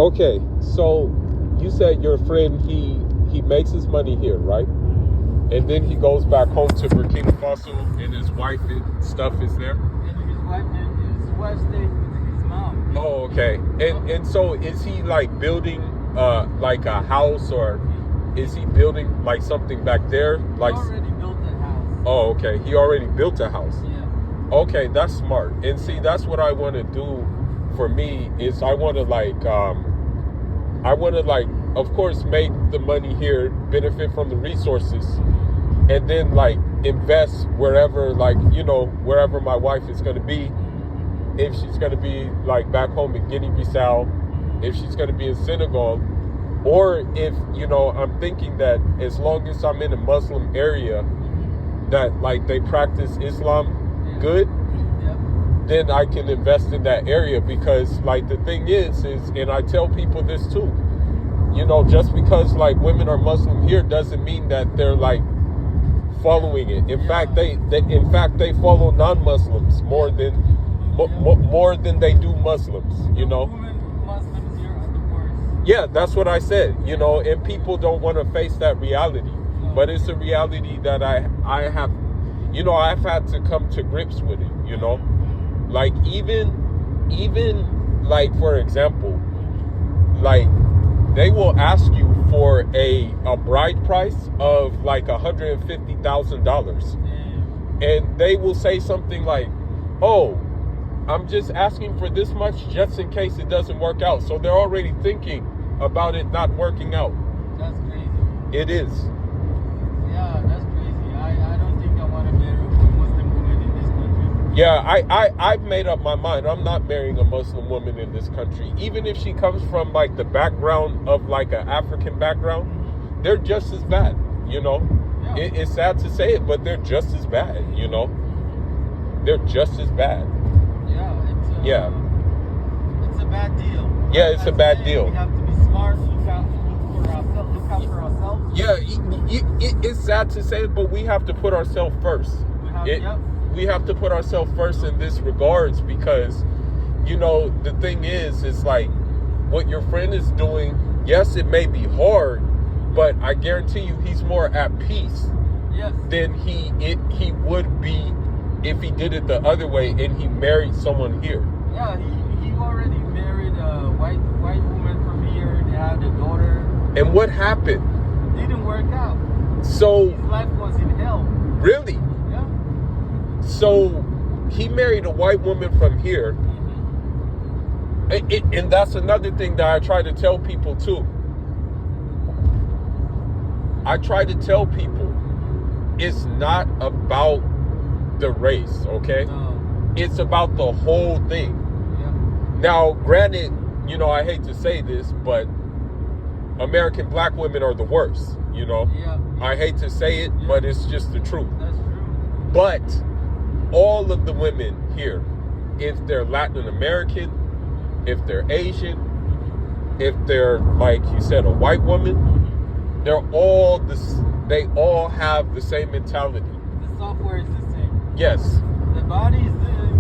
Okay, so you said your friend he makes his money here, right? And then he goes back home to Burkina Faso, and his wife and stuff is there. And his wife stays with his mom. Oh, okay. And so is he like building like a house, or is he building like something back there? Like He already built a house. oh, okay. He already built a house. Yeah. Okay, that's smart. And see, that's what I want to do. For me, is I want to of course make the money here, benefit from the resources, and then like invest wherever, like, you know, wherever my wife is going to be. If she's going to be like back home in Guinea-Bissau, if she's going to be in Senegal, or if, you know, I'm thinking that as long as I'm in a Muslim area that like they practice Islam good, then I can invest in that area. Because like the thing is, and I tell people this too, you know, just because like women are Muslim here doesn't mean that they're like following it. In fact, they follow non-Muslims more than they do Muslims, you know. Muslims here are the worst. Yeah, that's what I said, you know, and people don't want to face that reality. But it's a reality that I have, you know, I've had to come to grips with it, you know. Like even like, for example, like they will ask you for a bride price of like $150,000, and they will say something like, "Oh, I'm just asking for this much just in case it doesn't work out." So they're already thinking about it not working out. That's crazy. It is. Yeah, that's crazy. I don't think I want to marry a Muslim woman in this country. Yeah, I've made up my mind. I'm not marrying a Muslim woman in this country. Even if she comes from like the background of like an African background, they're just as bad, you know. Yeah. It's sad to say it, but they're just as bad, you know. They're just as bad. Yeah, it's a bad deal. Yeah, it's a bad deal. We have to be smart, look out for ourselves. Yeah, it's sad to say it, but we have to put ourselves first. We have to put ourselves first in this regards, because, you know, the thing is, it's like what your friend is doing. Yes, it may be hard, but I guarantee you he's more at peace than he would be if he did it the other way and he married someone here. Yeah, he already married a white woman from here. They had a daughter. And what happened? Didn't work out. So his life was in hell. Really? Yeah. So he married a white woman from here. And that's another thing that I try to tell people too. I try to tell people it's not about the race, okay? It's about the whole thing. Yeah. Now, granted, you know, I hate to say this, but American black women are the worst, you know? Yeah. I hate to say it, but it's just the truth. That's true. But all of the women here, if they're Latin American, if they're Asian, if they're, like you said, a white woman, they're all they all have the same mentality. The software is the same. Yes. The body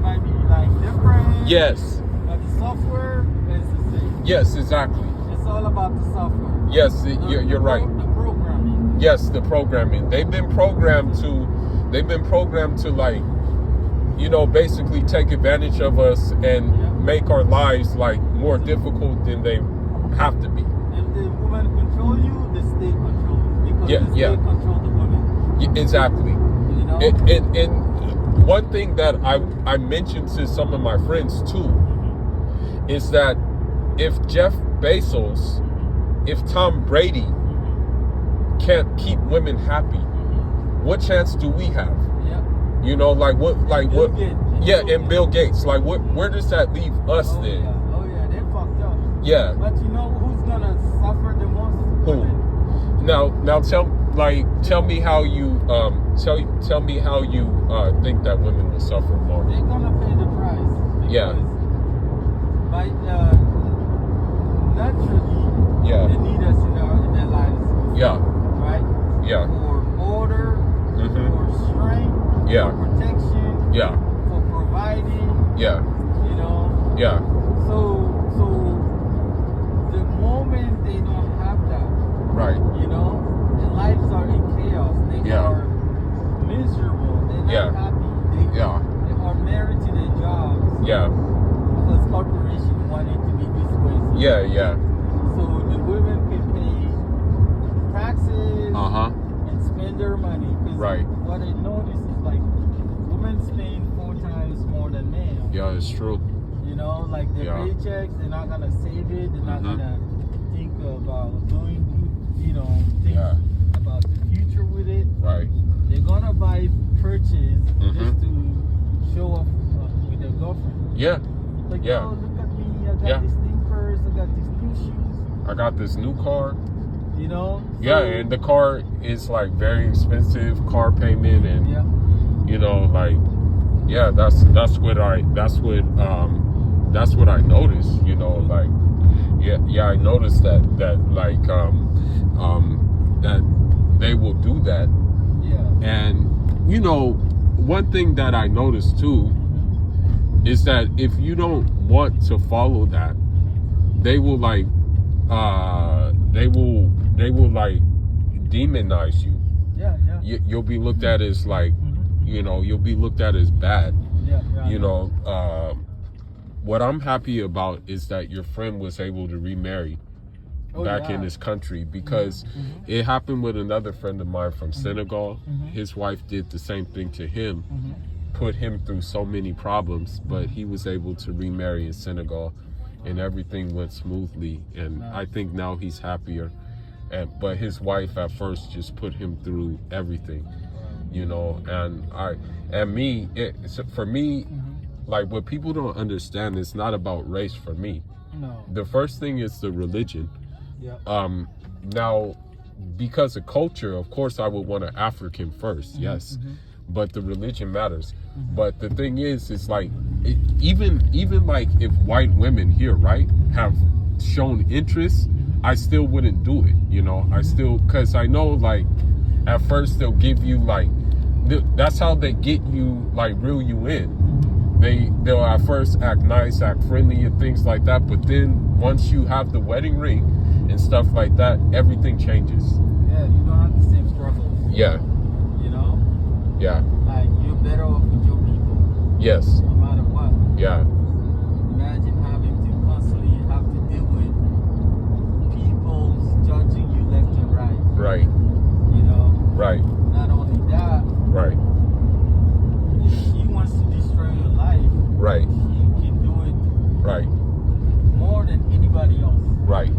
might be like different. Yes. But the software is the same. Yes, exactly. It's all about the software. Yes, you're right. The programming. Yes, the programming. They've been programmed to like, you know, basically take advantage of us and make our lives like more difficult than they have to be. If the woman control you, the state control you. Because the state control the woman. Exactly. You know? And one thing that I mentioned to some of my friends too is that if Jeff Bezos, if Tom Brady can't keep women happy, what chance do we have? Yeah. You know, like what? Gates. Yeah, and Bill Gates. Like, where does that leave us then? Yeah. Oh yeah, they fucked up. Yeah. But you know who's gonna suffer the most? Who? Women. Now tell me how you tell me how you think that women will suffer more. They're gonna pay the price. Yeah. By naturally, they need us in their lives. Yeah. Right. Yeah. For order, for strength, yeah, for protection, yeah, for providing. Yeah. You know. Yeah. So the Yeah, yeah. So the women can pay taxes and spend their money. Right. What I noticed is like women spend 4 times more than men. Yeah, it's true. You know, like their paychecks, they're not gonna save it. They're not gonna think about doing, think about the future with it. Right. They're gonna buy purchase just to show off with their girlfriend. Yeah. Like, Yeah. oh, look at me, I got this new purse, I got these new shoes. I got this new car. You know? Yeah, and the car is like very expensive, car payment, and like, that's what I noticed. Like, I noticed that like that they will do that. Yeah. And one thing that I noticed too is that if you don't want to follow that, they will like demonize you. Yeah. You'll be looked at as like, you'll be looked at as bad. Yeah. What I'm happy about is that your friend was able to remarry back in his country, because it happened with another friend of mine from Senegal. His wife did the same thing to him, put him through so many problems, but he was able to remarry in Senegal, and everything went smoothly. And I think now he's happier. But his wife at first just put him through everything, for me, like, what people don't understand, it's not about race for me. No. The first thing is the religion. Yeah. Now, because of culture, of course, I would want an African first, yes, but the religion matters. But the thing is like, even like if white women here, right, have shown interest, I still wouldn't do it. I still, because I know, like, at first they'll give you like, that's how they get you, like, reel you in. They'll at first act nice, act friendly, and things like that. But then once you have the wedding ring and stuff like that, everything changes. Yeah, you don't have the same struggles. Yeah. Yeah. Like, you're better off with your people. Yes. No matter what. Yeah. Imagine having to constantly have to deal with people judging you left and right. Right. Right. Not only that. Right. If she wants to destroy your life, right, she can do it right more than anybody else. Right.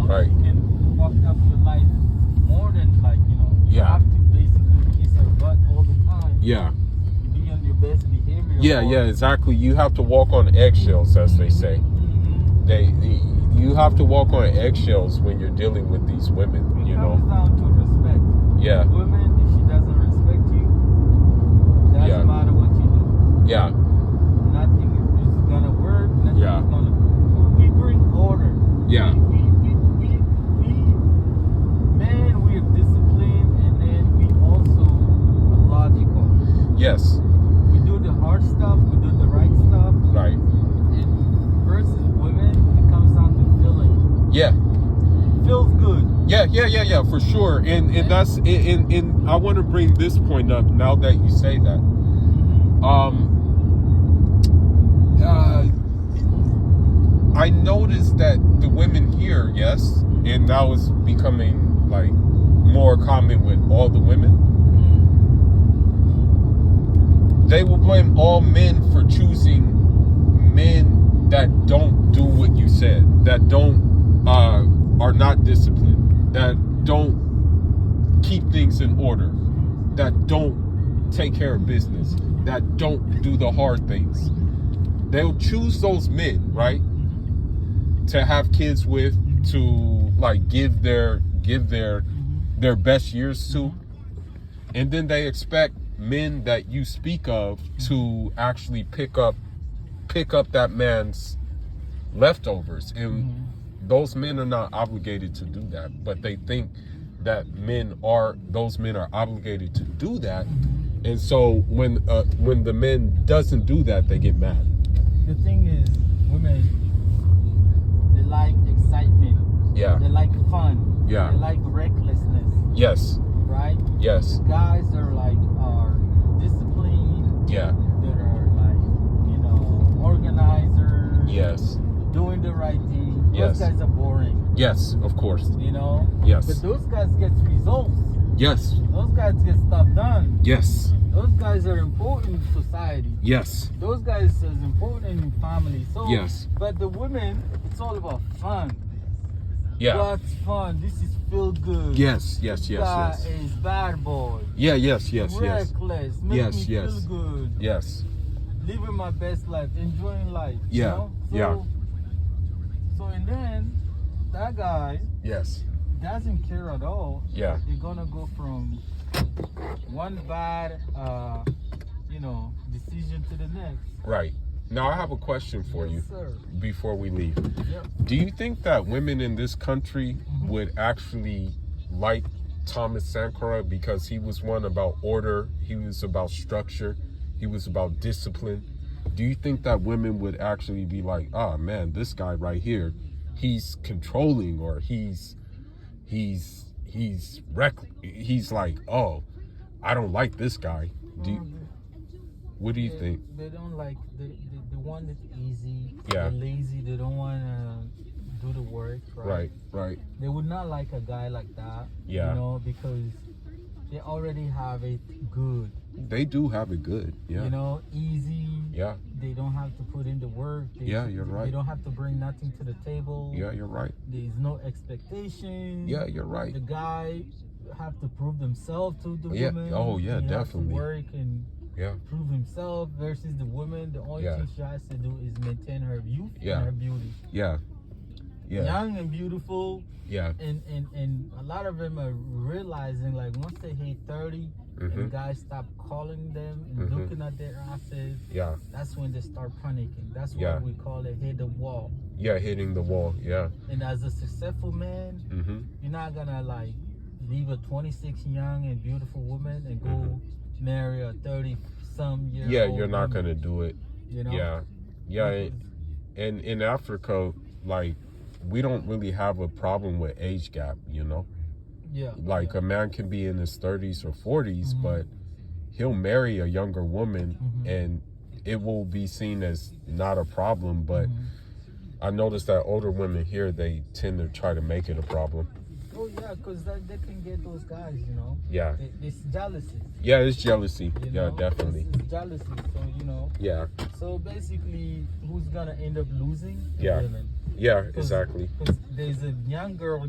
Right. She can fuck up your life more than, like, you have to basically kiss her butt all the time. Yeah. Be on your best behavior. Yeah, exactly. You have to walk on eggshells, as they say. You have to walk on eggshells when you're dealing with these women. It comes down to respect. Yeah. Women, if she doesn't respect you, doesn't matter what you do. Yeah. Nothing is gonna work. Nothing is gonna. We bring order. Yeah. Men, we're disciplined, and then we also are logical. Yes. We do the hard stuff. We do the right stuff. Right. And versus women, it comes down to feeling. Yeah. Feels good. Yeah, for sure. And that's and I want to bring this point up now that you say that. I noticed that the women here, yes, and now it's becoming like more common with all the women. They will blame all men for choosing men that don't do what you said, that don't are not disciplined, that don't keep things in order, that don't take care of business, that don't do the hard things. They'll choose those men, right, to have kids with, to like give their best years to, and then they expect men that you speak of to actually pick up that man's leftovers. And those men are not obligated to do that, but they think that those men are obligated to do that. And so when the men doesn't do that, they get mad. The thing is, women, they like excitement. Yeah. They like fun. Yeah. They like recklessness. Yes. Right? Yes. The guys that are disciplined. Yeah. That are like, organizers. Yes. doing the right thing. Yes. Those guys are boring. Yes, of course. You know? Yes. But those guys get results. Yes. Those guys get stuff done. Yes. Those guys are important in society. Yes. Those guys are important in family. So, yes. But the women, it's all about fun. Yeah. What's fun? This is feel good. Yes. This guy is bad boy. Yeah. Yes. Reckless. Make me feel good. Yes. Living my best life. Enjoying life. Yeah. You know? So and then that guy. Yes. Doesn't care at all. Yeah. They're gonna go from one bad, decision to the next. Right. Now I have a question for you Sir. before we leave. Yep. Do you think that women in this country would actually like Thomas Sankara because he was one about order, he was about structure, he was about discipline? Do you think that women would actually be like, oh man, this guy right here, he's controlling, or he's like, oh, I don't like this guy? What do you think? They don't like the one that's easy. Yeah. They're lazy. They don't want to do the work. Right. They would not like a guy like that. Yeah. You know, because they already have it good. They do have it good. Yeah. You know, easy. Yeah. They don't have to put in the work. You're right. They don't have to bring nothing to the table. Yeah, you're right. There's no expectation. Yeah, you're right. The guy have to prove himself to the woman. Oh, yeah, he definitely. has to work and prove himself versus the woman. The only thing she has to do is maintain her youth and her beauty. Yeah. Young and beautiful. Yeah. And a lot of them are realizing, like, once they hit 30 and guys stop calling them and looking at their asses, that's when they start panicking. That's what we call it, hit the wall. Yeah, hitting the wall. Yeah. And as a successful man, you're not gonna like leave a 26 young and beautiful woman and go marry a 30-some-year-old. Yeah, you're not gonna do it. You know? Yeah. And in Africa, like, we don't really have a problem with age gap, you know? Yeah. Like, a man can be in his 30s or 40s, but he'll marry a younger woman and it will be seen as not a problem. But I noticed that older women here, they tend to try to make it a problem. Oh, yeah, because they can get those guys, you know? Yeah. It's jealousy. Yeah, it's jealousy. You know? Definitely. It's jealousy. So, you know. Yeah. So, basically, who's going to end up losing? Yeah. Women. Yeah, exactly. Because there's a young girl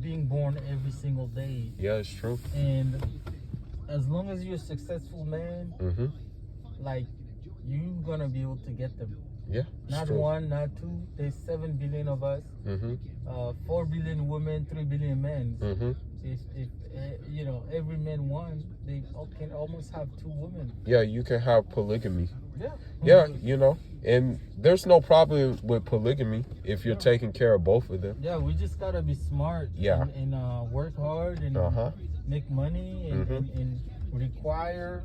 being born every single day. Yeah, it's true. And as long as you're a successful man, like, you're going to be able to get them. Yeah. Not true. one, not two. There's 7 billion of us. 4 billion women, 3 billion men. If every man one, they can almost have 2 women. Yeah, you can have polygamy. Yeah. Yeah, you know, and there's no problem with polygamy if you're taking care of both of them. Yeah, we just gotta be smart. Yeah. And work hard and make money and require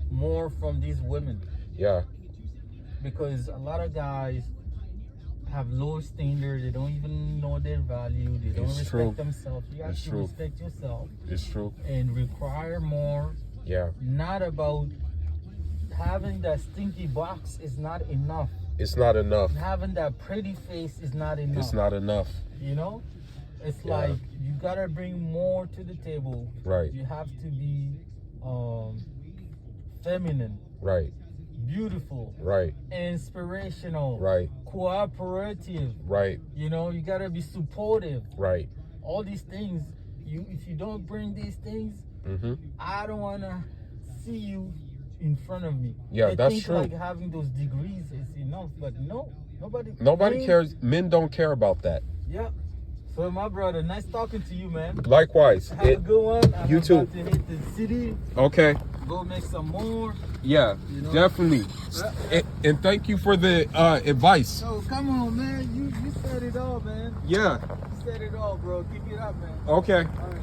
more from these women. Yeah. Because a lot of guys have low standards. They don't even know their value. They don't respect themselves. You have to respect yourself. It's true. And require more. Yeah. Not about having that stinky box is not enough. It's not enough. Having that pretty face is not enough. It's not enough. You know? It's like you gotta bring more to the table. Right. You have to be feminine. Right. Beautiful. Right. Inspirational. Right. Cooperative. Right. You know, you gotta be supportive. Right. All these things. If you don't bring these things, I don't wanna see you in front of me. Yeah, that's true. Like having those degrees is enough, but no, nobody cares. Men don't care about that. Yeah. So my brother, nice talking to you, man. Likewise. Have a good one. I'm you too. about to hit the city. Okay. Go make some more. Yeah, definitely. And thank you for the advice. Oh, come on, man. You said it all, man. Yeah. You said it all, bro. Keep it up, man. Okay. All right.